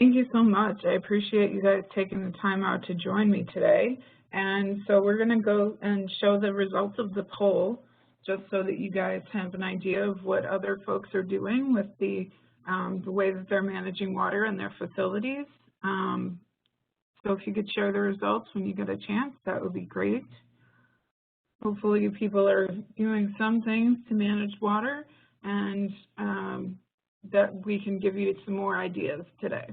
Thank you so much. I appreciate you guys taking the time out to join me today. And so we're going to go and show the results of the poll just so that you guys have an idea of what other folks are doing with the way that they're managing water in their facilities. So if you could share the results when you get a chance, that would be great. Hopefully people are doing some things to manage water, and that we can give you some more ideas today.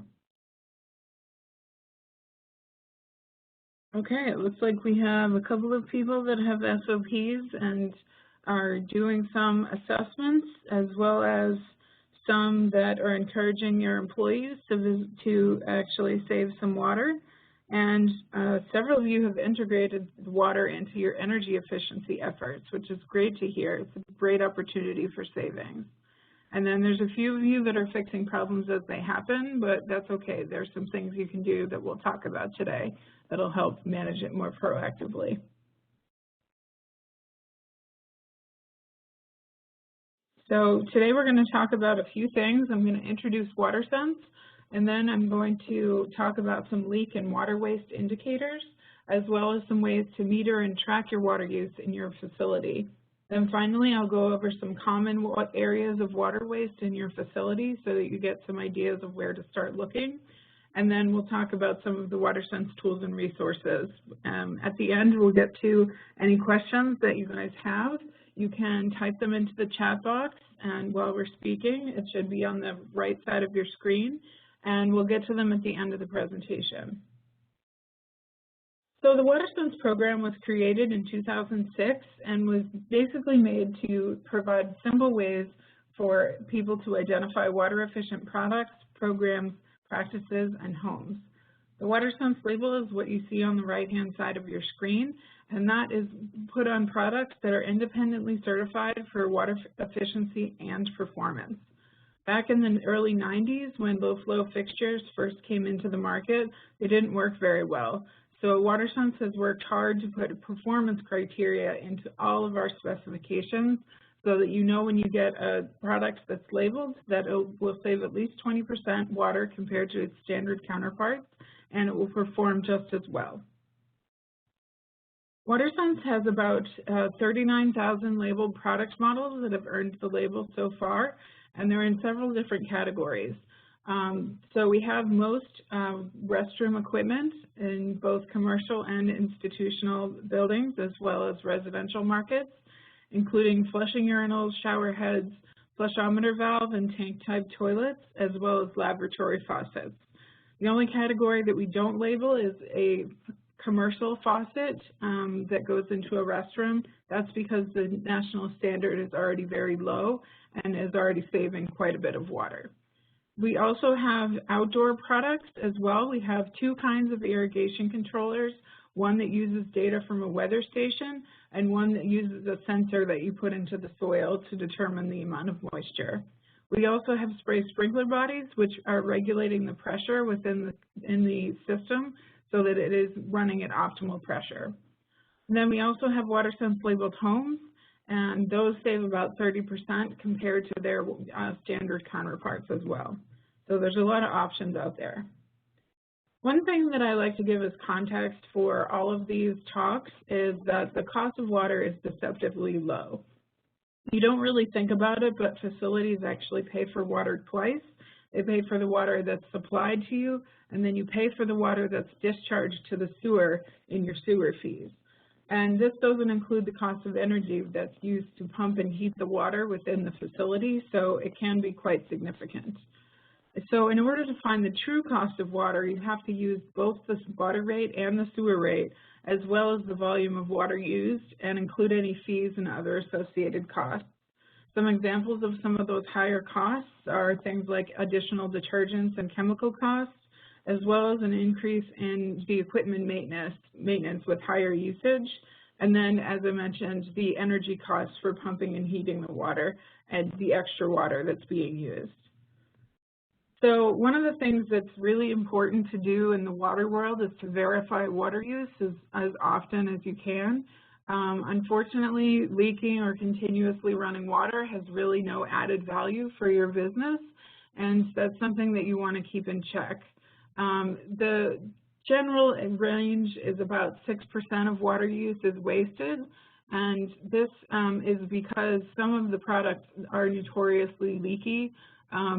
Okay, it looks like we have a couple of people that have SOPs and are doing some assessments, as well as some that are encouraging your employees to actually save some water. And several of you have integrated water into your energy efficiency efforts, which is great to hear. It's a great opportunity for savings. And then there's a few of you that are fixing problems as they happen, but that's okay. There's some things you can do that we'll talk about today that'll help manage it more proactively. So today we're going to talk about a few things. I'm going to introduce WaterSense, and then I'm going to talk about some leak and water waste indicators, as well as some ways to meter and track your water use in your facility. Then finally, I'll go over some common areas of water waste in your facility so that you get some ideas of where to start looking. And then we'll talk about some of the WaterSense tools and resources. At the end, we'll get to any questions that you guys have. You can type them into the chat box, and while we're speaking, it should be on the right side of your screen, and we'll get to them at the end of the presentation. So the WaterSense program was created in 2006 and was basically made to provide simple ways for people to identify water-efficient products, programs, practices, and homes. The WaterSense label is what you see on the right-hand side of your screen, and that is put on products that are independently certified for water efficiency and performance. Back in the early 90s, when low-flow fixtures first came into the market, they didn't work very well. So WaterSense has worked hard to put performance criteria into all of our specifications so that you know when you get a product that's labeled that it will save at least 20% water compared to its standard counterparts, and it will perform just as well. WaterSense has about 39,000 labeled product models that have earned the label so far, and they're in several different categories. So we have most restroom equipment in both commercial and institutional buildings, as well as residential markets, including flushing urinals, shower heads, flushometer valve, and tank-type toilets, as well as laboratory faucets. The only category that we don't label is a commercial faucet that goes into a restroom. That's because the national standard is already very low and is already saving quite a bit of water. We also have outdoor products as well. We have two kinds of irrigation controllers, one that uses data from a weather station and one that uses a sensor that you put into the soil to determine the amount of moisture. We also have spray sprinkler bodies, which are regulating the pressure within the system so that it is running at optimal pressure. And then we also have WaterSense labeled homes, and those save about 30% compared to their standard counterparts as well. So there's a lot of options out there. One thing that I like to give as context for all of these talks is that the cost of water is deceptively low. You don't really think about it, but facilities actually pay for water twice. They pay for the water that's supplied to you, and then you pay for the water that's discharged to the sewer in your sewer fees. And this doesn't include the cost of energy that's used to pump and heat the water within the facility, so it can be quite significant. So in order to find the true cost of water, you have to use both the water rate and the sewer rate, as well as the volume of water used, and include any fees and other associated costs. Some examples of some of those higher costs are things like additional detergents and chemical costs, as well as an increase in the equipment maintenance with higher usage, and then, as I mentioned, the energy costs for pumping and heating the water and the extra water that's being used. So one of the things that's really important to do in the water world is to verify water use as often as you can. Unfortunately, leaking or continuously running water has really no added value for your business, and that's something that you want to keep in check. The general range is about 6% of water use is wasted, and this is because some of the products are notoriously leaky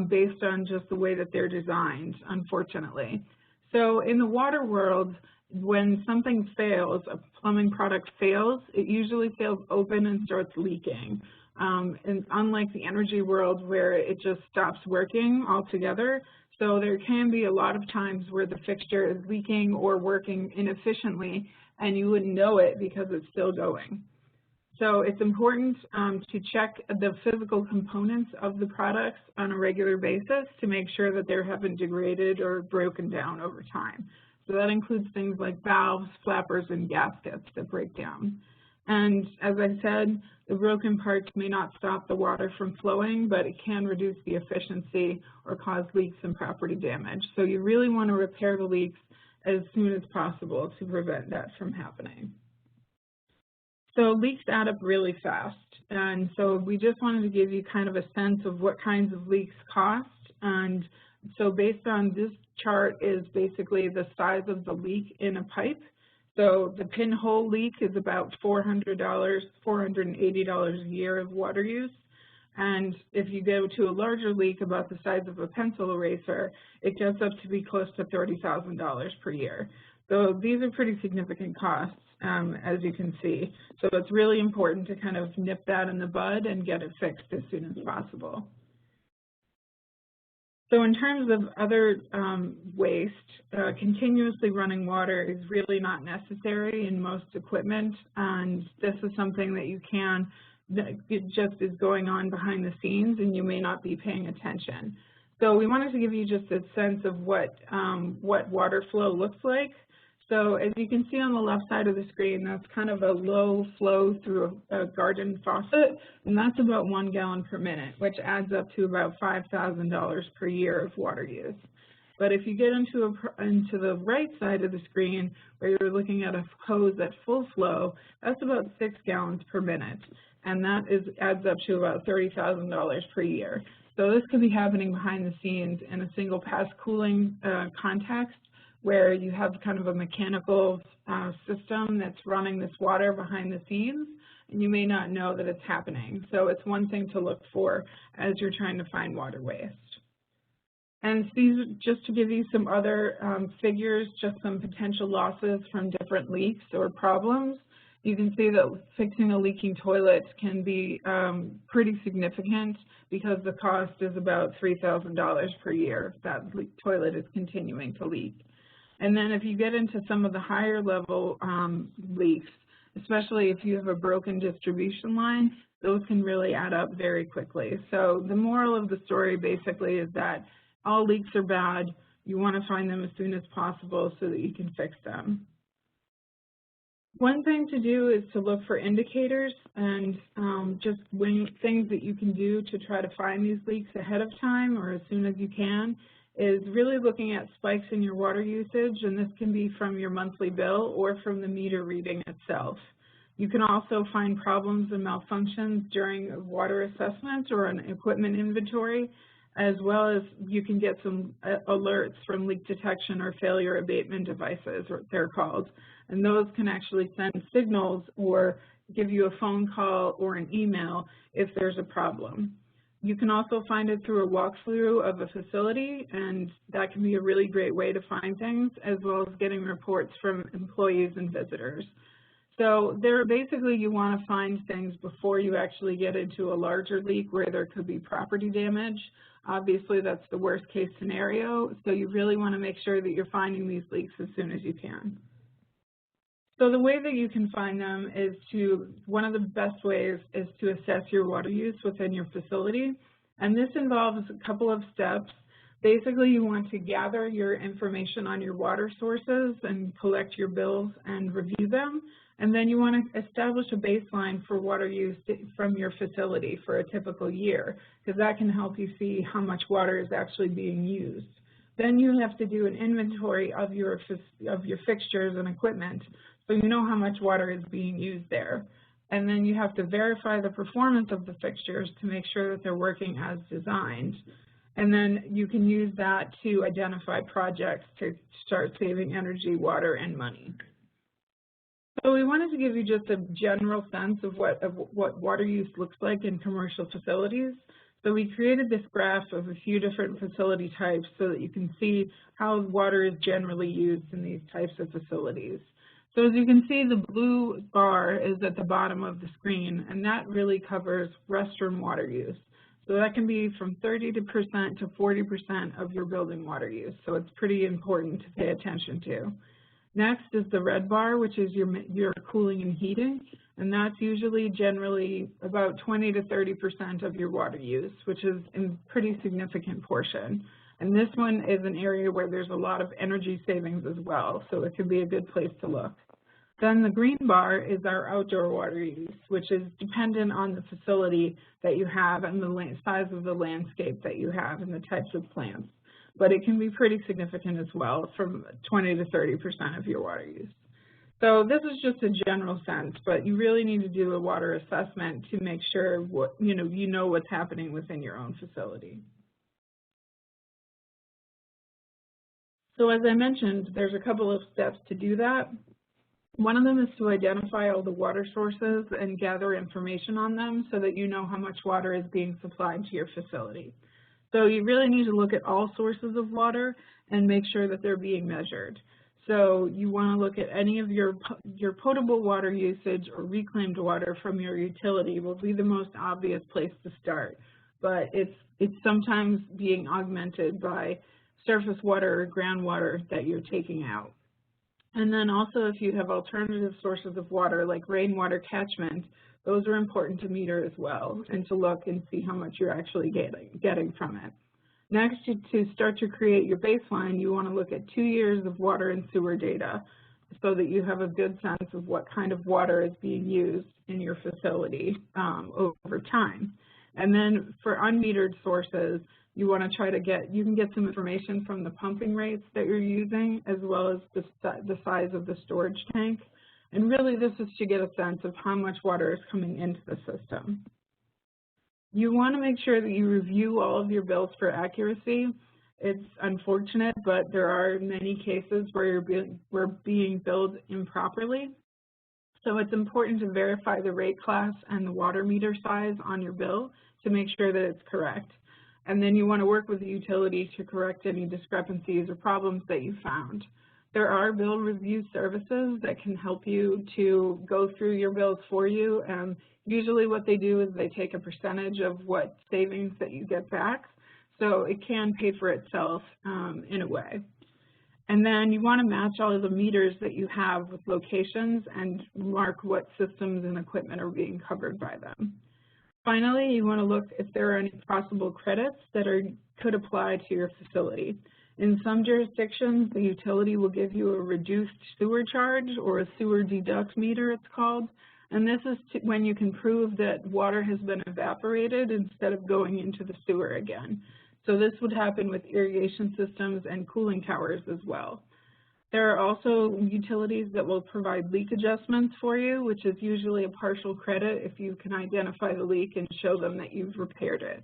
based on just the way that they're designed, unfortunately. So in the water world, when something fails, a plumbing product fails, it usually fails open and starts leaking. And unlike the energy world where it just stops working altogether, so there can be a lot of times where the fixture is leaking or working inefficiently and you wouldn't know it because it's still going. So it's important to check the physical components of the products on a regular basis to make sure that they haven't degraded or broken down over time. So that includes things like valves, flappers, and gaskets that break down. And as I said, the broken parts may not stop the water from flowing, but it can reduce the efficiency or cause leaks and property damage. So you really want to repair the leaks as soon as possible to prevent that from happening. So leaks add up really fast, and so we just wanted to give you kind of a sense of what kinds of leaks cost. And so based on this chart is basically the size of the leak in a pipe. So the pinhole leak is about $480 a year of water use. And if you go to a larger leak about the size of a pencil eraser, it gets up to be close to $30,000 per year. So these are pretty significant costs, as you can see. So it's really important to kind of nip that in the bud and get it fixed as soon as possible. So in terms of other waste, continuously running water is really not necessary in most equipment, and this is something that you can, it just is going on behind the scenes and you may not be paying attention. So we wanted to give you just a sense of what water flow looks like. So as you can see on the left side of the screen, that's kind of a low flow through a garden faucet, and that's about 1 gallon per minute, which adds up to about $5,000 per year of water use. But if you get into the right side of the screen, where you're looking at a hose at full flow, that's about 6 gallons per minute, and that adds up to about $30,000 per year. So this could be happening behind the scenes in a single pass cooling context, where you have kind of a mechanical system that's running this water behind the scenes, and you may not know that it's happening. So it's one thing to look for as you're trying to find water waste. And these, just to give you some other figures, just some potential losses from different leaks or problems. You can see that fixing a leaking toilet can be pretty significant because the cost is about $3,000 per year if that toilet is continuing to leak. And then if you get into some of the higher level leaks, especially if you have a broken distribution line, those can really add up very quickly. So the moral of the story basically is that all leaks are bad. You want to find them as soon as possible so that you can fix them. One thing to do is to look for indicators and just things that you can do to try to find these leaks ahead of time or as soon as you can. Is really looking at spikes in your water usage, and this can be from your monthly bill or from the meter reading itself. You can also find problems and malfunctions during water assessments or an equipment inventory, as well as you can get some alerts from leak detection or failure abatement devices, what they're called. And those can actually send signals or give you a phone call or an email if there's a problem. You can also find it through a walkthrough of a facility, and that can be a really great way to find things, as well as getting reports from employees and visitors. So basically you want to find things before you actually get into a larger leak where there could be property damage. Obviously that's the worst case scenario, so you really want to make sure that you're finding these leaks as soon as you can. So the way that you can find them is one of the best ways is to assess your water use within your facility. And this involves a couple of steps. Basically, you want to gather your information on your water sources and collect your bills and review them. And then you want to establish a baseline for water use from your facility for a typical year, because that can help you see how much water is actually being used. Then you have to do an inventory of your fixtures and equipment, so you know how much water is being used there. And then you have to verify the performance of the fixtures to make sure that they're working as designed. And then you can use that to identify projects to start saving energy, water, and money. So we wanted to give you just a general sense of what water use looks like in commercial facilities. So we created this graph of a few different facility types so that you can see how water is generally used in these types of facilities. So as you can see, the blue bar is at the bottom of the screen, and that really covers restroom water use. So that can be from 30% to 40% of your building water use. So it's pretty important to pay attention to. Next is the red bar, which is your cooling and heating, and that's usually generally about 20 to 30% of your water use, which is a pretty significant portion. And this one is an area where there's a lot of energy savings as well, so it could be a good place to look. Then the green bar is our outdoor water use, which is dependent on the facility that you have and the size of the landscape that you have and the types of plants. But it can be pretty significant as well, from 20 to 30% of your water use. So this is just a general sense, but you really need to do a water assessment to make sure you know what's happening within your own facility. So as I mentioned, there's a couple of steps to do that. One of them is to identify all the water sources and gather information on them so that you know how much water is being supplied to your facility. So you really need to look at all sources of water and make sure that they're being measured. So you want to look at any of your potable water usage or reclaimed water from your utility will be the most obvious place to start. But it's sometimes being augmented by surface water or groundwater that you're taking out. And then also if you have alternative sources of water like rainwater catchment, those are important to meter as well and to look and see how much you're actually getting from it. Next, to start to create your baseline, you want to look at 2 years of water and sewer data so that you have a good sense of what kind of water is being used in your facility over time. And then for unmetered sources, you want to try to you can get some information from the pumping rates that you're using as well as the size of the storage tank. And really this is to get a sense of how much water is coming into the system. You want to make sure that you review all of your bills for accuracy. It's unfortunate, but there are many cases where we're being billed improperly. So it's important to verify the rate class and the water meter size on your bill to make sure that it's correct. And then you want to work with the utility to correct any discrepancies or problems that you found. There are bill review services that can help you to go through your bills for you. Usually what they do is they take a percentage of what savings that you get back. So it can pay for itself in a way. And then you want to match all of the meters that you have with locations and mark what systems and equipment are being covered by them. Finally, you want to look if there are any possible credits that could apply to your facility. In some jurisdictions, the utility will give you a reduced sewer charge or a sewer deduct meter, it's called. And this is when you can prove that water has been evaporated instead of going into the sewer again. So this would happen with irrigation systems and cooling towers as well. There are also utilities that will provide leak adjustments for you, which is usually a partial credit if you can identify the leak and show them that you've repaired it.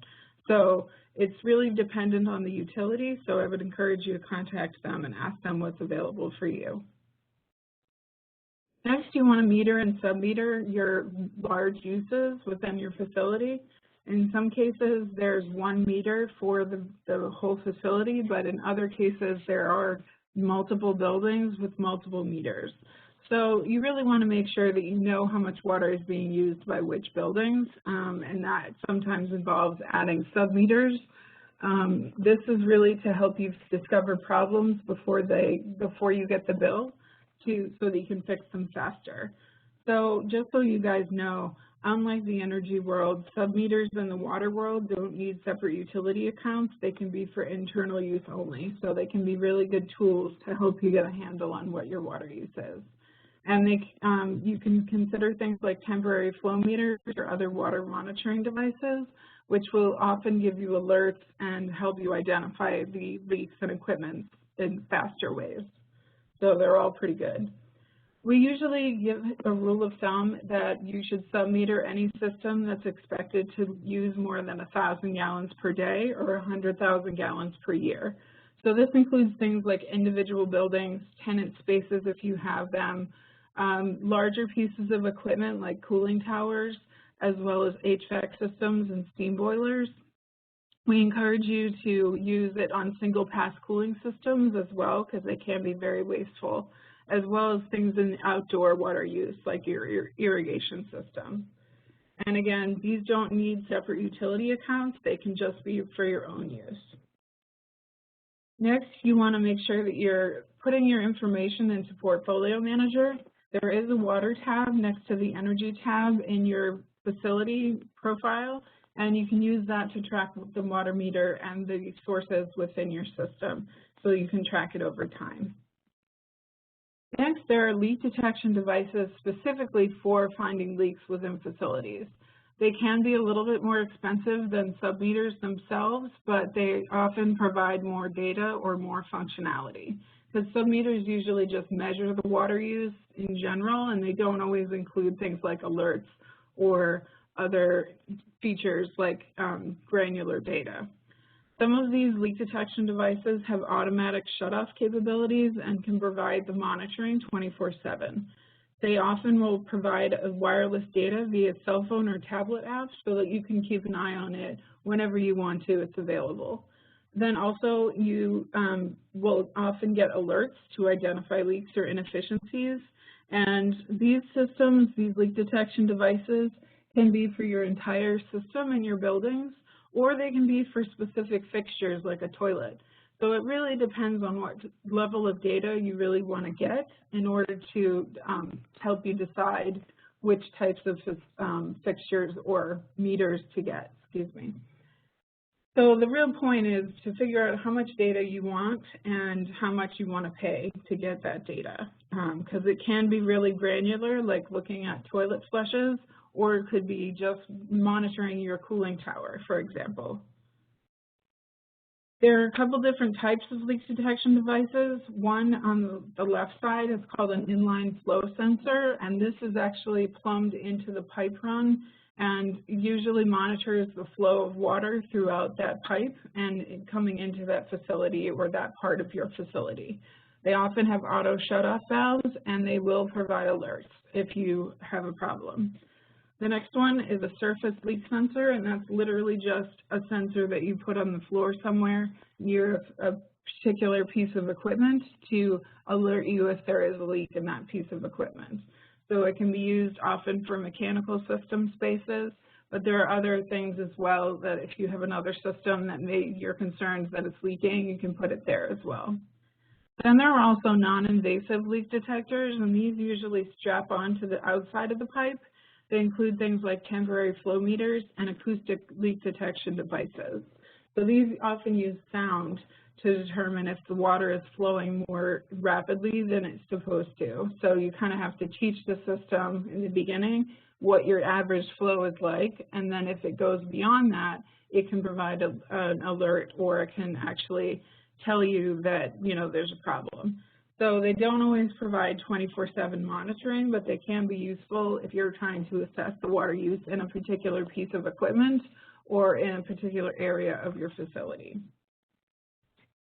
So it's really dependent on the utility, so I would encourage you to contact them and ask them what's available for you. Next, you want to meter and submeter your large uses within your facility. In some cases, there's one meter for the whole facility, but in other cases, there are multiple buildings with multiple meters. So you really want to make sure that you know how much water is being used by which buildings, and that sometimes involves adding submeters. This is really to help you discover problems before you get the bill, so that you can fix them faster. So just so you guys know, unlike the energy world, submeters in the water world don't need separate utility accounts. They can be for internal use only. So they can be really good tools to help you get a handle on what your water use is. And you can consider things like temporary flow meters or other water monitoring devices, which will often give you alerts and help you identify the leaks and equipment in faster ways. So they're all pretty good. We usually give a rule of thumb that you should sub-meter any system that's expected to use more than 1,000 gallons per day or 100,000 gallons per year. So this includes things like individual buildings, tenant spaces if you have them, larger pieces of equipment like cooling towers, as well as HVAC systems and steam boilers. We encourage you to use it on single-pass cooling systems as well, because they can be very wasteful, as well as things in outdoor water use like your irrigation system. And again, these don't need separate utility accounts. They can just be for your own use. Next, you want to make sure that you're putting your information into Portfolio Manager. There is a water tab next to the energy tab in your facility profile, and you can use that to track the water meter and the sources within your system, so you can track it over time. Next, there are leak detection devices specifically for finding leaks within facilities. They can be a little bit more expensive than sub-meters themselves, but they often provide more data or more functionality. Because sub-meters usually just measure the water use in general, and they don't always include things like alerts or other features like granular data. Some of these leak detection devices have automatic shut-off capabilities and can provide the monitoring 24/7. They often will provide a wireless data via cell phone or tablet app so that you can keep an eye on it whenever you want to. It's available. Then also you will often get alerts to identify leaks or inefficiencies. And these systems, these leak detection devices, can be for your entire system in your buildings, or they can be for specific fixtures like a toilet. So it really depends on what level of data you really want to get in order to help you decide which types of fixtures or meters to get, excuse me. So the real point is to figure out how much data you want and how much you want to pay to get that data, because it can be really granular, like looking at toilet flushes, or it could be just monitoring your cooling tower, for example. There are a couple different types of leak detection devices. One on the left side is called an inline flow sensor, and this is actually plumbed into the pipe run and usually monitors the flow of water throughout that pipe and coming into that facility or that part of your facility. They often have auto shut-off valves, and they will provide alerts if you have a problem. The next one is a surface leak sensor, and that's literally just a sensor that you put on the floor somewhere near a particular piece of equipment to alert you if there is a leak in that piece of equipment. So it can be used often for mechanical system spaces, but there are other things as well that if you have another system that you're concerned that it's leaking, you can put it there as well. Then there are also non-invasive leak detectors, and these usually strap onto the outside of the pipe. They include things like temporary flow meters and acoustic leak detection devices. So these often use sound to determine if the water is flowing more rapidly than it's supposed to. So you kind of have to teach the system in the beginning what your average flow is like, and then if it goes beyond that, it can provide an alert, or it can actually tell you that, there's a problem. So they don't always provide 24/7 monitoring, but they can be useful if you're trying to assess the water use in a particular piece of equipment or in a particular area of your facility.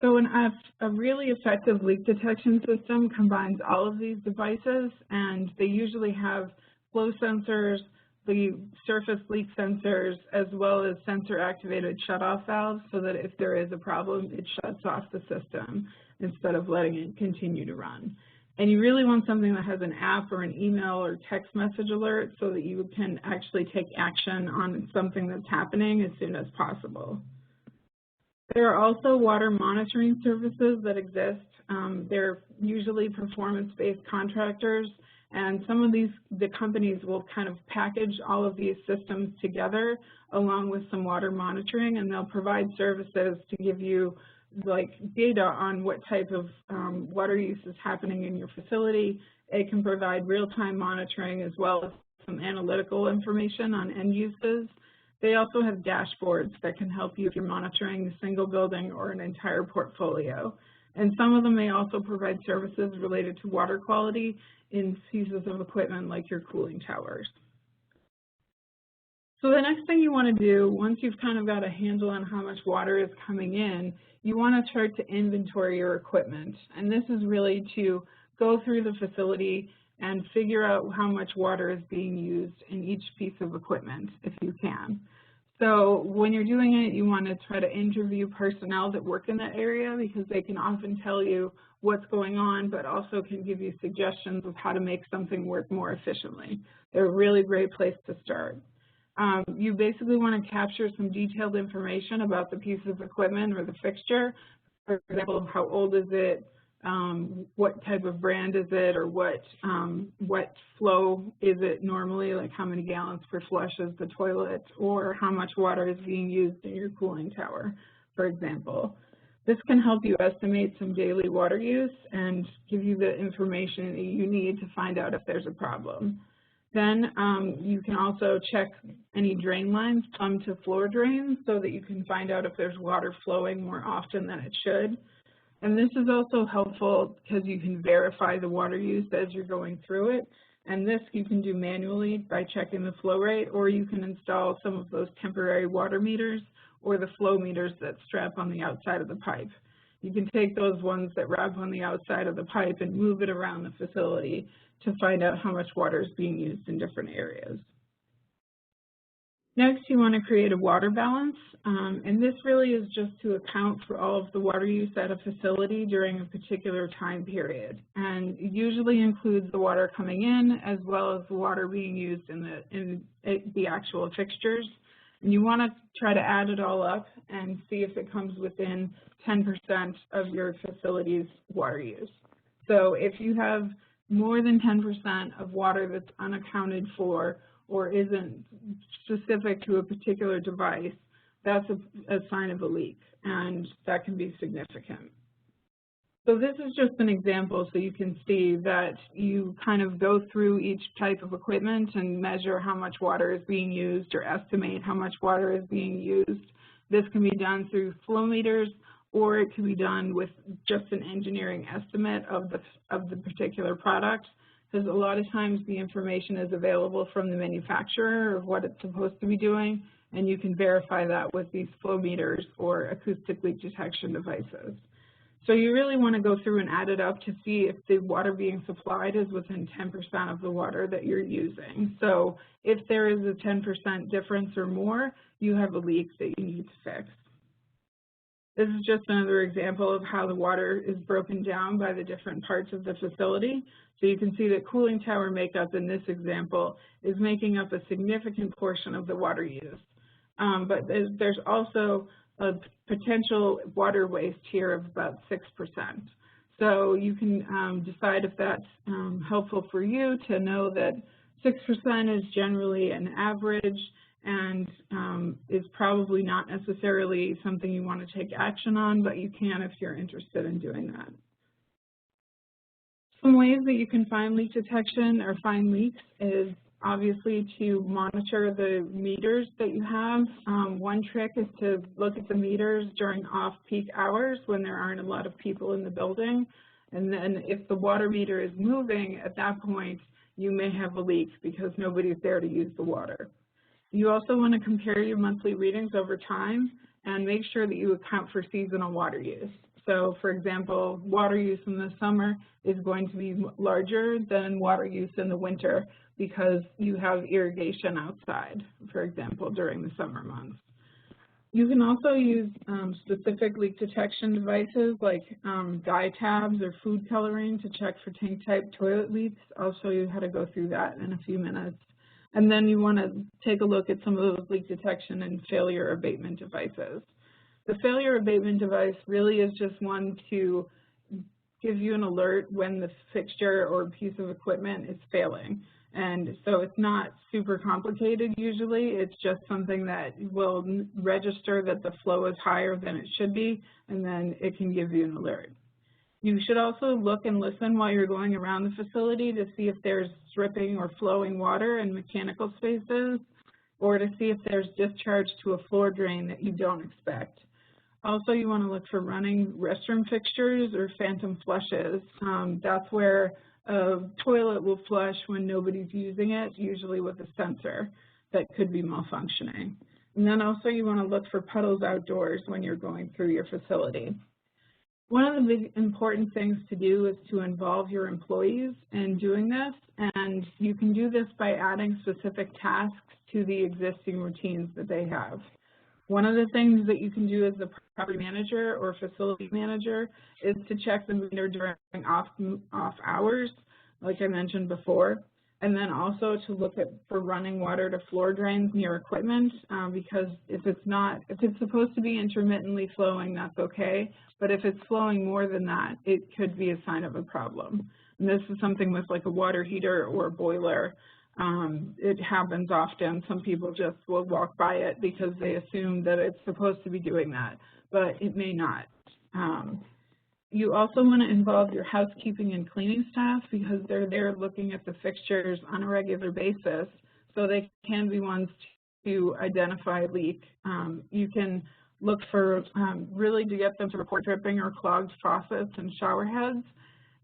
So a really effective leak detection system combines all of these devices, and they usually have flow sensors, the surface leak sensors, as well as sensor-activated shutoff valves, so that if there is a problem, it shuts off the system instead of letting it continue to run. And you really want something that has an app or an email or text message alert so that you can actually take action on something that's happening as soon as possible. There are also water monitoring services that exist. They're usually performance-based contractors, and some of the companies will kind of package all of these systems together along with some water monitoring, and they'll provide services to give you data on what type of water use is happening in your facility. It can provide real-time monitoring as well as some analytical information on end uses. They also have dashboards that can help you if you're monitoring a single building or an entire portfolio. And some of them may also provide services related to water quality in pieces of equipment like your cooling towers. So the next thing you want to do, once you've kind of got a handle on how much water is coming in, you want to start to inventory your equipment. And this is really to go through the facility and figure out how much water is being used in each piece of equipment, if you can. So when you're doing it, you want to try to interview personnel that work in that area, because they can often tell you what's going on, but also can give you suggestions of how to make something work more efficiently. They're a really great place to start. You basically want to capture some detailed information about the piece of equipment or the fixture. For example, how old is it, what type of brand is it, or what flow is it normally, like how many gallons per flush is the toilet, or how much water is being used in your cooling tower, for example. This can help you estimate some daily water use and give you the information that you need to find out if there's a problem. Then you can also check any drain lines, plumb to floor drains, so that you can find out if there's water flowing more often than it should. And this is also helpful because you can verify the water use as you're going through it. And this you can do manually by checking the flow rate, or you can install some of those temporary water meters or the flow meters that strap on the outside of the pipe. You can take those ones that wrap on the outside of the pipe and move it around the facility to find out how much water is being used in different areas. Next, you want to create a water balance, and this really is just to account for all of the water use at a facility during a particular time period, and it usually includes the water coming in as well as the water being used in the actual fixtures. And you want to try to add it all up and see if it comes within 10% of your facility's water use. So if you have more than 10% of water that's unaccounted for or isn't specific to a particular device, that's a sign of a leak, and that can be significant. So this is just an example so you can see that you kind of go through each type of equipment and measure how much water is being used or estimate how much water is being used. This can be done through flow meters, or it can be done with just an engineering estimate of the particular product, because a lot of times the information is available from the manufacturer of what it's supposed to be doing, and you can verify that with these flow meters or acoustic leak detection devices. So you really want to go through and add it up to see if the water being supplied is within 10% of the water that you're using. So if there is a 10% difference or more, you have a leak that you need to fix. This is just another example of how the water is broken down by the different parts of the facility. So you can see that cooling tower makeup in this example is making up a significant portion of the water use. But there's also a potential water waste here of about 6%. So you can decide if that's helpful for you to know that 6% is generally an average and is probably not necessarily something you want to take action on, but you can if you're interested in doing that. Some ways that you can find leak detection or find leaks is obviously to monitor the meters that you have. One trick is to look at the meters during off-peak hours when there aren't a lot of people in the building. And then if the water meter is moving, at that point, you may have a leak because nobody's there to use the water. You also want to compare your monthly readings over time and make sure that you account for seasonal water use. So, for example, water use in the summer is going to be larger than water use in the winter because you have irrigation outside, for example, during the summer months. You can also use specific leak detection devices like dye tabs or food coloring to check for tank-type toilet leaks. I'll show you how to go through that in a few minutes. And then you want to take a look at some of those leak detection and failure abatement devices. The failure abatement device really is just one to give you an alert when the fixture or piece of equipment is failing. And so it's not super complicated usually. It's just something that will register that the flow is higher than it should be, and then it can give you an alert. You should also look and listen while you're going around the facility to see if there's dripping or flowing water in mechanical spaces, or to see if there's discharge to a floor drain that you don't expect. Also, you want to look for running restroom fixtures or phantom flushes. That's where a toilet will flush when nobody's using it, usually with a sensor that could be malfunctioning. And then also you want to look for puddles outdoors when you're going through your facility. One of the big important things to do is to involve your employees in doing this, and you can do this by adding specific tasks to the existing routines that they have. One of the things that you can do as a property manager or facility manager is to check the meter during off hours, like I mentioned before, and then also to look for running water to floor drains near equipment, because if it's supposed to be intermittently flowing, that's okay, but if it's flowing more than that, it could be a sign of a problem. And this is something with like a water heater or a boiler. It happens often. Some people just will walk by it because they assume that it's supposed to be doing that, but it may not. You also want to involve your housekeeping and cleaning staff because they're there looking at the fixtures on a regular basis, so they can be ones to identify a leak. You can look for really to get them to report dripping or clogged faucets and shower heads.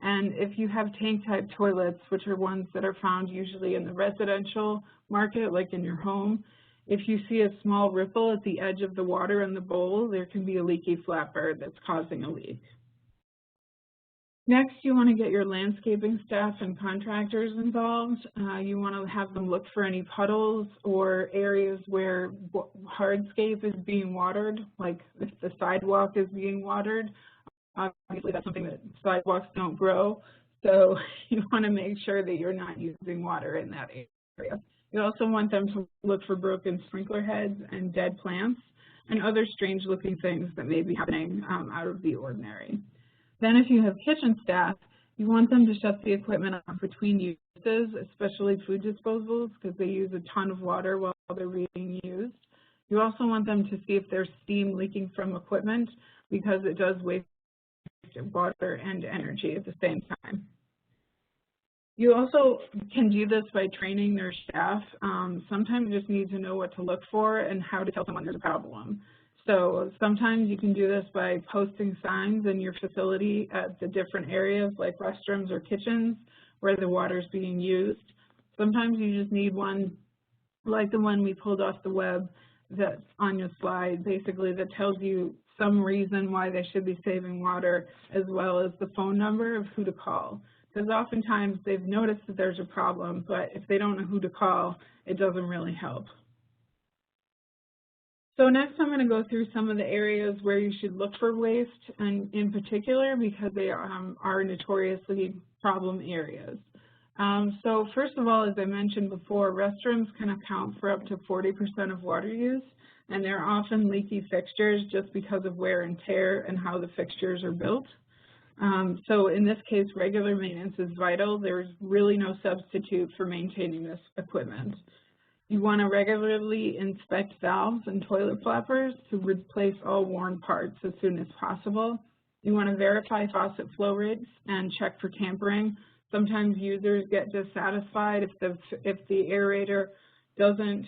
And if you have tank-type toilets, which are ones that are found usually in the residential market, like in your home, if you see a small ripple at the edge of the water in the bowl, there can be a leaky flapper that's causing a leak. Next, you want to get your landscaping staff and contractors involved. You want to have them look for any puddles or areas where hardscape is being watered, like if the sidewalk is being watered. Obviously, that's something that sidewalks don't grow, so you want to make sure that you're not using water in that area. You also want them to look for broken sprinkler heads and dead plants and other strange-looking things that may be happening out of the ordinary. Then if you have kitchen staff, you want them to shut the equipment off between uses, especially food disposals, because they use a ton of water while they're being used. You also want them to see if there's steam leaking from equipment, because it does waste water and energy at the same time. You also can do this by training their staff. Sometimes you just need to know what to look for and how to tell someone there's a problem. So sometimes you can do this by posting signs in your facility at the different areas like restrooms or kitchens where the water is being used. Sometimes you just need one like the one we pulled off the web that's on your slide, basically that tells you some reason why they should be saving water, as well as the phone number of who to call. Because oftentimes they've noticed that there's a problem, but if they don't know who to call, it doesn't really help. So next I'm going to go through some of the areas where you should look for waste, and in particular because they are notoriously problem areas. So first of all, as I mentioned before, restrooms can account for up to 40% of water use, and they're often leaky fixtures just because of wear and tear and how the fixtures are built. So in this case, regular maintenance is vital. There's really no substitute for maintaining this equipment. You want to regularly inspect valves and toilet flappers to replace all worn parts as soon as possible. You want to verify faucet flow rates and check for tampering. Sometimes users get dissatisfied if the aerator doesn't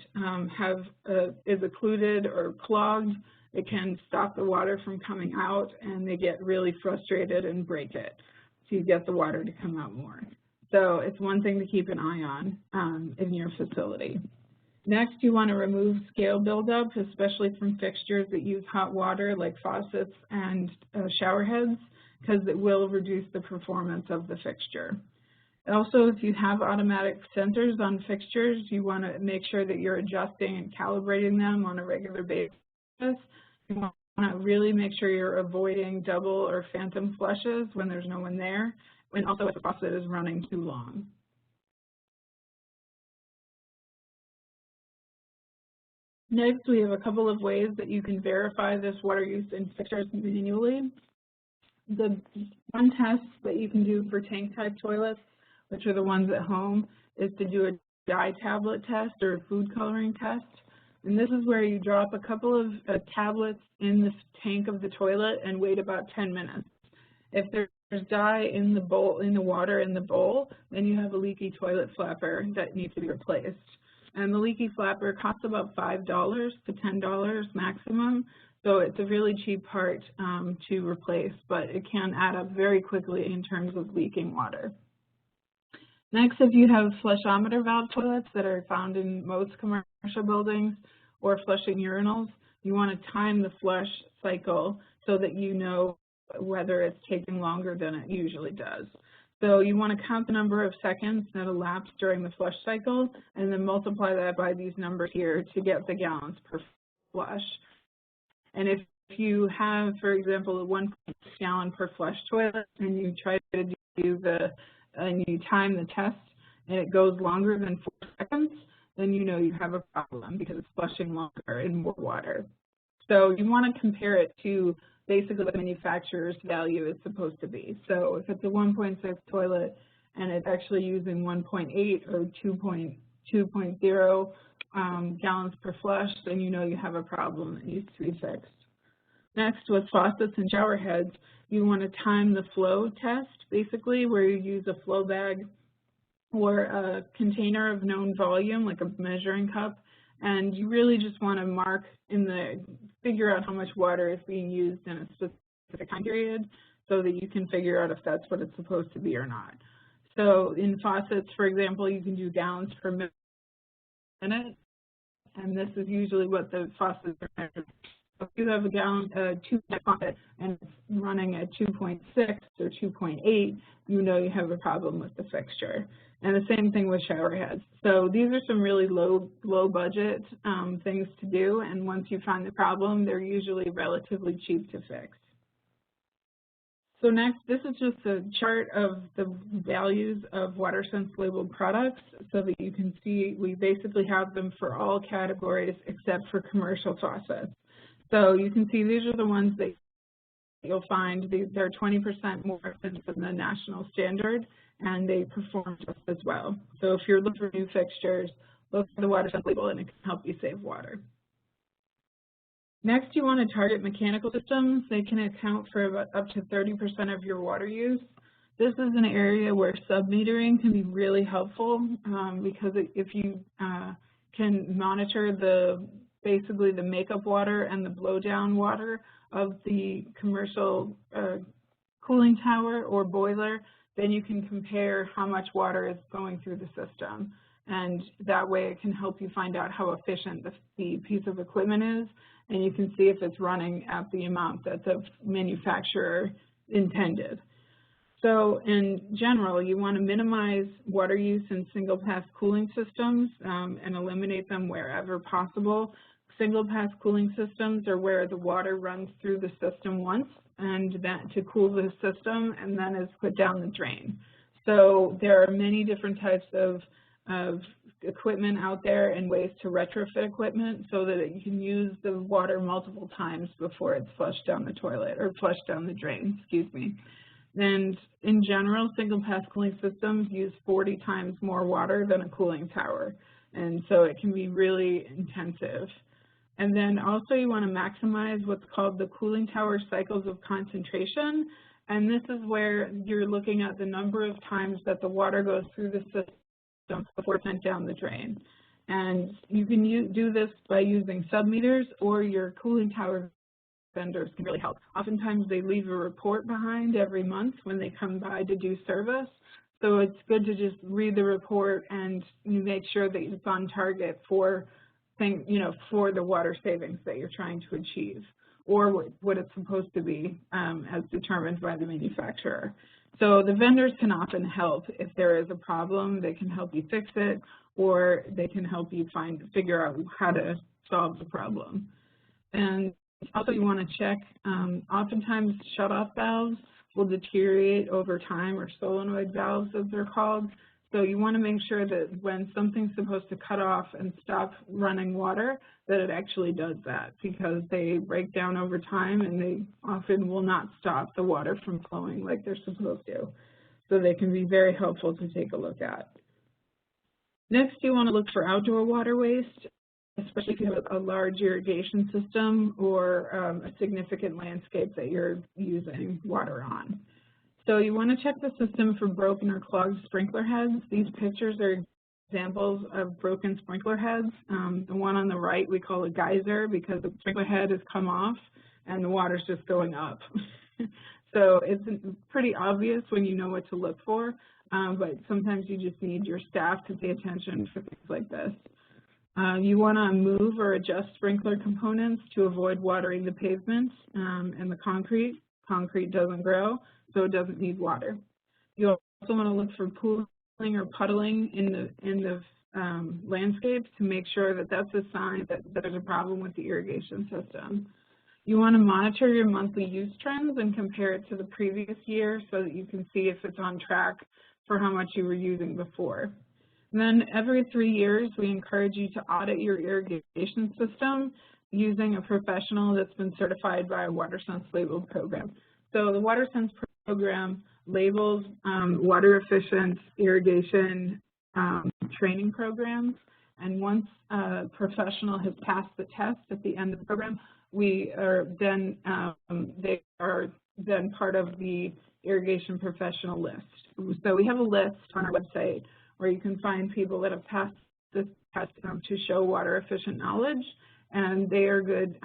is occluded or clogged. It can stop the water from coming out, and they get really frustrated and break it to get the water to come out more. So it's one thing to keep an eye on in your facility. Next, you want to remove scale buildup, especially from fixtures that use hot water like faucets and shower heads, because it will reduce the performance of the fixture. Also, if you have automatic sensors on fixtures, you want to make sure that you're adjusting and calibrating them on a regular basis. You want to really make sure you're avoiding double or phantom flushes when there's no one there, and also if the faucet is running too long. Next, we have a couple of ways that you can verify this water use in fixtures manually. The one test that you can do for tank-type toilets, which are the ones at home, is to do a dye tablet test or a food coloring test. And this is where you drop a couple of tablets in the tank of the toilet and wait about 10 minutes. If there's dye in the bowl, in the water in the bowl, then you have a leaky toilet flapper that needs to be replaced. And the leaky flapper costs about $5 to $10 maximum. So it's a really cheap part to replace, but it can add up very quickly in terms of leaking water. Next, if you have flushometer valve toilets that are found in most commercial buildings or flushing urinals, you want to time the flush cycle so that you know whether it's taking longer than it usually does. So you want to count the number of seconds that elapse during the flush cycle and then multiply that by these numbers here to get the gallons per flush. And if you have, for example, a 1.6 gallon per flush toilet and you try to do and you time the test and it goes longer than 4 seconds, then you know you have a problem because it's flushing longer and more water. So you want to compare it to basically what the manufacturer's value is supposed to be. So if it's a 1.6 toilet and it's actually using 1.8 or 2.0 gallons per flush, then you know you have a problem that needs to be fixed. Next, with faucets and shower heads, you want to time the flow test, basically, where you use a flow bag or a container of known volume, like a measuring cup, and you really just want to figure out how much water is being used in a specific time period so that you can figure out if that's what it's supposed to be or not. So in faucets, for example, you can do gallons per minute, and this is usually what the faucets are measured. If you have a 2-gallon faucet and it's running at 2.6 or 2.8, you know you have a problem with the fixture. And the same thing with shower heads. So these are some really low budget things to do, and once you find the problem, they're usually relatively cheap to fix. So next, this is just a chart of the values of WaterSense labeled products so that you can see we basically have them for all categories except for commercial faucets. So you can see these are the ones that you'll find. They're 20% more expensive than the national standard, and they perform just as well. So if you're looking for new fixtures, look for the WaterSense label and it can help you save water. Next, you want to target mechanical systems. They can account for about up to 30% of your water use. This is an area where sub-metering can be really helpful because if you can monitor basically the makeup water and the blowdown water of the commercial cooling tower or boiler, then you can compare how much water is going through the system. And that way it can help you find out how efficient the piece of equipment is, and you can see if it's running at the amount that the manufacturer intended. So in general, you want to minimize water use in single-pass cooling systems and eliminate them wherever possible. Single-pass cooling systems are where the water runs through the system once and then to cool the system and then is put down the drain. So there are many different types of equipment out there and ways to retrofit equipment so that you can use the water multiple times before it's flushed down the toilet or flushed down the drain, excuse me. And in general, single-pass cooling systems use 40 times more water than a cooling tower, and so it can be really intensive. And then also you want to maximize what's called the cooling tower cycles of concentration, and this is where you're looking at the number of times that the water goes through the system before it's sent down the drain. And you can do this by using sub-meters, or your cooling tower vendors can really help. Oftentimes they leave a report behind every month when they come by to do service. So it's good to just read the report and you make sure that it's on target for for the water savings that you're trying to achieve, or what it's supposed to be as determined by the manufacturer. So the vendors can often help if there is a problem. They can help you fix it, or they can help you figure out how to solve the problem. And also you want to check, oftentimes shut-off valves will deteriorate over time, or solenoid valves as they're called. So you want to make sure that when something's supposed to cut off and stop running water, that it actually does that, because they break down over time and they often will not stop the water from flowing like they're supposed to. So they can be very helpful to take a look at. Next, you want to look for outdoor water waste, especially if you have a large irrigation system or a significant landscape that you're using water on. So you want to check the system for broken or clogged sprinkler heads. These pictures are examples of broken sprinkler heads. The one on the right we call a geyser because the sprinkler head has come off and the water's just going up. So it's pretty obvious when you know what to look for, but sometimes you just need your staff to pay attention for things like this. You want to move or adjust sprinkler components to avoid watering the pavement and the concrete. Concrete doesn't grow, so it doesn't need water. You also want to look for pooling or puddling in the landscape to make sure that that's a sign that there's a problem with the irrigation system. You want to monitor your monthly use trends and compare it to the previous year so that you can see if it's on track for how much you were using before. And then every 3 years, we encourage you to audit your irrigation system using a professional that's been certified by a WaterSense labeled program. So the WaterSense program labels water efficient irrigation training programs, and once a professional has passed the test at the end of the program, they are then part of the irrigation professional list. So we have a list on our website where you can find people that have passed this test to show water efficient knowledge, and they are good.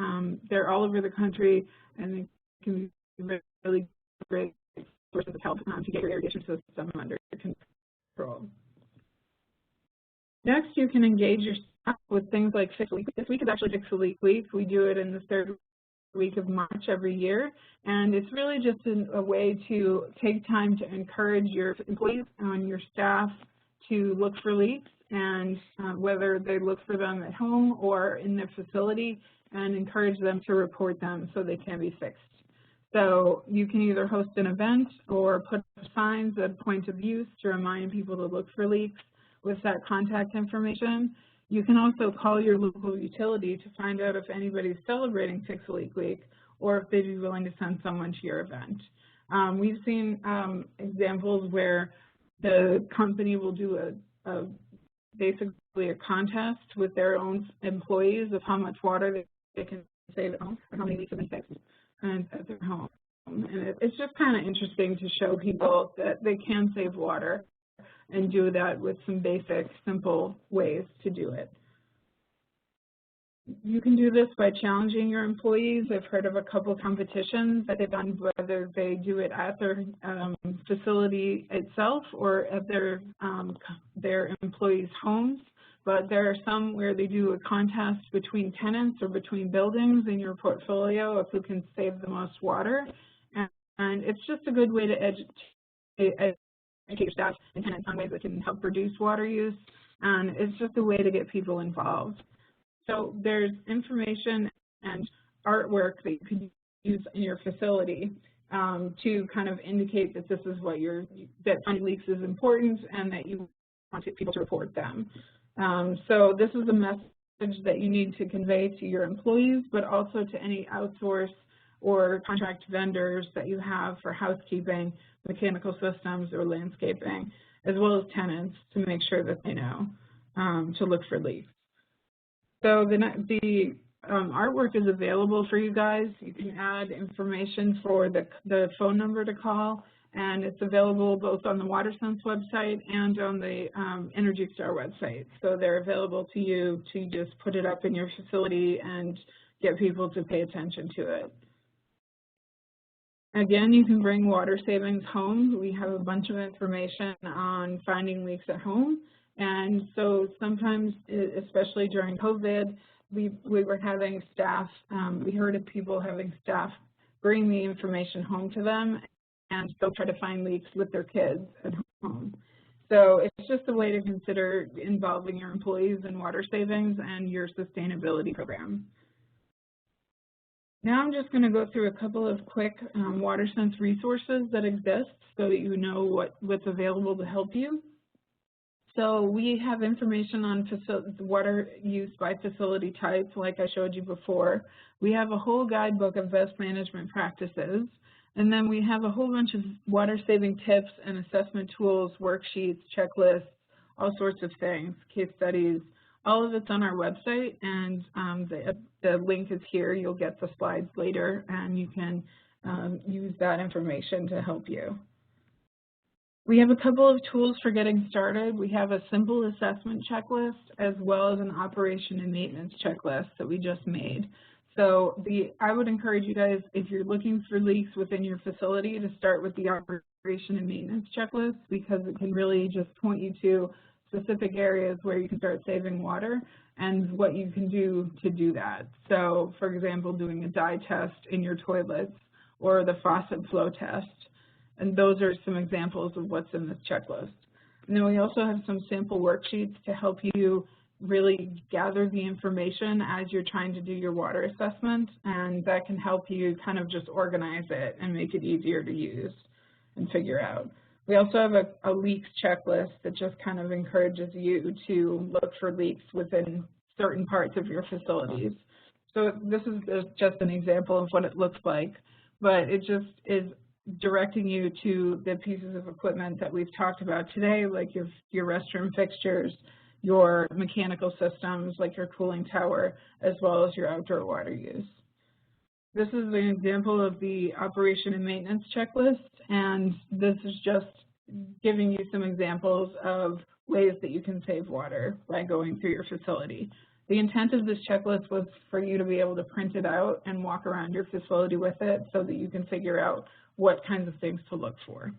They're all over the country, and they can be really great sources of help to get your irrigation system under control. Next, you can engage your staff with things like Fix a Leak. This week is actually Fix a Leak week. We do it in the 3rd week of March every year, and it's really just a way to take time to encourage your employees and your staff to look for leaks, and whether they look for them at home or in their facility, and encourage them to report them so they can be fixed. So you can either host an event or put signs at point of use to remind people to look for leaks with that contact information. You can also call your local utility to find out if anybody's celebrating Fix a Leak Week or if they'd be willing to send someone to your event. We've seen examples where the company will do basically a contest with their own employees of how much water they can save at home or how many leaks have been fixed at their home. And it's just kind of interesting to show people that they can save water and do that with some basic, simple ways to do it. You can do this by challenging your employees. I've heard of a couple competitions that they've done, whether they do it at their facility itself or at their employees' homes. But there are some where they do a contest between tenants or between buildings in your portfolio of who can save the most water. And it's just a good way to educate your staff and tenants on ways that can help reduce water use. And it's just a way to get people involved. So there's information and artwork that you can use in your facility to kind of indicate that this is what that finding leaks is important and that you want people to report them. So this is a message that you need to convey to your employees, but also to any outsource or contract vendors that you have for housekeeping, mechanical systems, or landscaping, as well as tenants to make sure that they know to look for leaks. So the artwork is available for you guys. You can add information for the phone number to call, and it's available both on the WaterSense website and on the Energy Star website. So they're available to you to just put it up in your facility and get people to pay attention to it. Again, you can bring water savings home. We have a bunch of information on finding leaks at home. And so sometimes, especially during COVID, we were having staff, we heard of people having staff bring the information home to them and still try to find leaks with their kids at home. So it's just a way to consider involving your employees in water savings and your sustainability program. Now I'm just going to go through a couple of quick WaterSense resources that exist so that you know what's available to help you. So we have information on water use by facility type, like I showed you before. We have a whole guidebook of best management practices. And then we have a whole bunch of water-saving tips and assessment tools, worksheets, checklists, all sorts of things, case studies. All of it's on our website, and the link is here. You'll get the slides later, and you can use that information to help you. We have a couple of tools for getting started. We have a simple assessment checklist as well as an operation and maintenance checklist that we just made. So I would encourage you guys, if you're looking for leaks within your facility, to start with the operation and maintenance checklist, because it can really just point you to specific areas where you can start saving water and what you can do to do that. So, for example, doing a dye test in your toilets or the faucet flow test. And those are some examples of what's in this checklist. And then we also have some sample worksheets to help you really gather the information as you're trying to do your water assessment, and that can help you kind of just organize it and make it easier to use and figure out. We also have a leaks checklist that just kind of encourages you to look for leaks within certain parts of your facilities. So this is just an example of what it looks like, but it just is directing you to the pieces of equipment that we've talked about today, like your restroom fixtures, your mechanical systems, like your cooling tower, as well as your outdoor water use. This is an example of the operation and maintenance checklist, and this is just giving you some examples of ways that you can save water by going through your facility. The intent of this checklist was for you to be able to print it out and walk around your facility with it so that you can figure out what kinds of things to look for.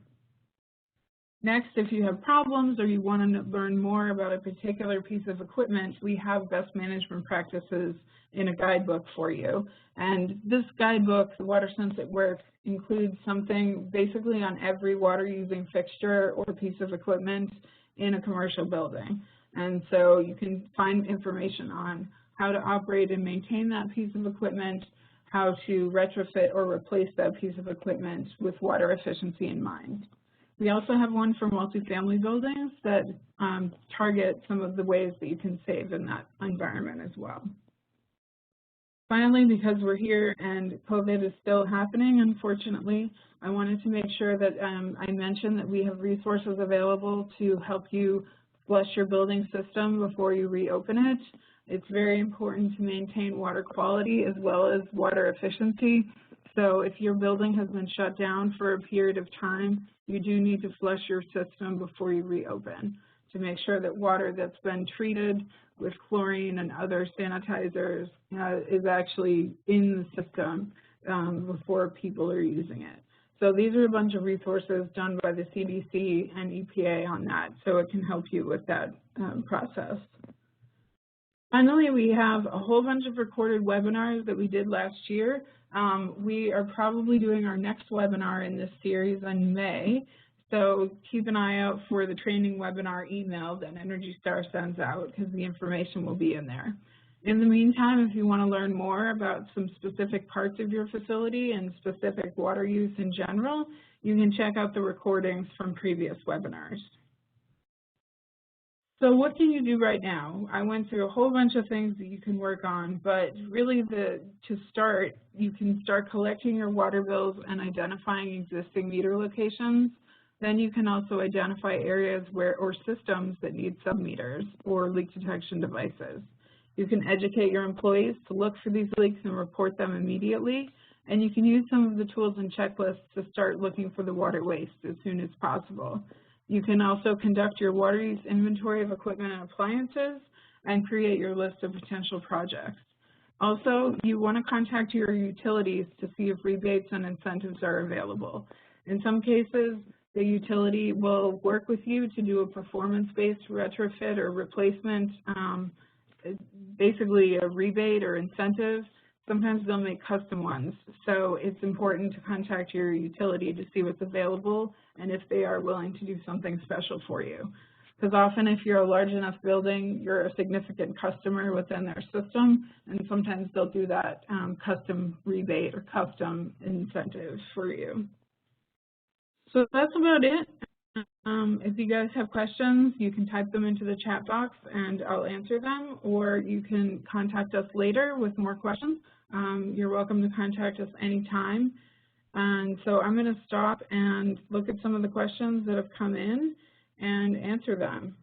Next, if you have problems or you want to learn more about a particular piece of equipment, we have best management practices in a guidebook for you. And this guidebook, the WaterSense at Work, includes something basically on every water-using fixture or piece of equipment in a commercial building. And so you can find information on how to operate and maintain that piece of equipment, how to retrofit or replace that piece of equipment with water efficiency in mind. We also have one for multifamily buildings that target some of the ways that you can save in that environment as well. Finally, because we're here and COVID is still happening, unfortunately, I wanted to make sure that I mentioned that we have resources available to help you flush your building system before you reopen it. It's very important to maintain water quality as well as water efficiency. So if your building has been shut down for a period of time, you do need to flush your system before you reopen to make sure that water that's been treated with chlorine and other sanitizers is actually in the system before people are using it. So these are a bunch of resources done by the CDC and EPA on that, so it can help you with that process. Finally, we have a whole bunch of recorded webinars that we did last year. We are probably doing our next webinar in this series in May, so keep an eye out for the training webinar email that Energy Star sends out, because the information will be in there. In the meantime, if you want to learn more about some specific parts of your facility and specific water use in general, you can check out the recordings from previous webinars. So what can you do right now? I went through a whole bunch of things that you can work on, but really to start, you can start collecting your water bills and identifying existing meter locations. Then you can also identify areas or systems that need sub-meters or leak detection devices. You can educate your employees to look for these leaks and report them immediately. And you can use some of the tools and checklists to start looking for the water waste as soon as possible. You can also conduct your water use inventory of equipment and appliances and create your list of potential projects. Also, you want to contact your utilities to see if rebates and incentives are available. In some cases, the utility will work with you to do a performance-based retrofit or replacement, basically a rebate or incentive. Sometimes they'll make custom ones, so it's important to contact your utility to see what's available and if they are willing to do something special for you. Because often if you're a large enough building, you're a significant customer within their system, and sometimes they'll do that custom rebate or custom incentive for you. So that's about it. If you guys have questions, you can type them into the chat box and I'll answer them, or you can contact us later with more questions. You're welcome to contact us anytime. And so I'm going to stop and look at some of the questions that have come in and answer them.